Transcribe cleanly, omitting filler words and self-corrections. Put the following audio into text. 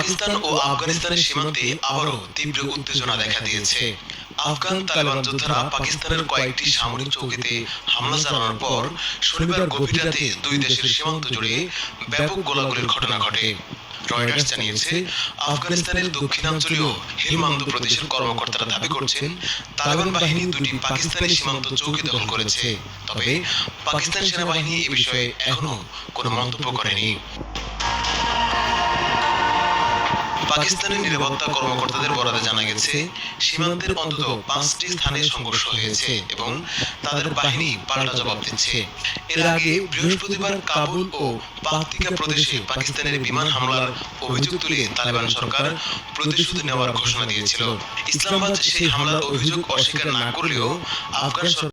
পাকিস্তান ও আফগানিস্তানের সীমান্তে আবারও তীব্র উত্তেজনা দেখা দিয়েছে। আফগান তালেবান যোদ্ধারা পাকিস্তানের কয়েকটি সামরিক চৌকিতে হামলা চালানোর পর শনিবার গভীর রাতে দুই দেশের সীমান্ত জুড়ে ব্যাপক গোলাগুলির ঘটনা ঘটে। রয়টার্স জানিয়েছে, আফগানিস্তানের দক্ষিণাঞ্চলীয় হেলমান্দ প্রদেশের কর্মকর্তারা দাবি করছেন, তালেবান বাহিনী দুটি পাকিস্তানি সীমান্ত চৌকি দখল করেছে। তবে পাকিস্তান সেনাবাহিনী এ বিষয়ে এখনো কোনো মন্তব্য করেনি। পাকিস্তানের নিরাপত্তা কর্মকর্তাদের বরাতে জানা গেছে, সীমান্তের অন্তত 5টি স্থানে সংঘর্ষ হয়েছে এবং তাদের বাহিনী পাল্টা জবাব দিচ্ছে। এর আগে বৃহস্পতিবার কাবুল ও পাকতিকা প্রদেশে পাকিস্তানের বিমান হামলার অভিযোগ তুলে তালেবান সরকার প্রতিশোধ নেওয়ার ঘোষণা দিয়েছিল। ইসলামাবাদ সেই হামলার অভিযোগ অস্বীকার না করলেও আফগান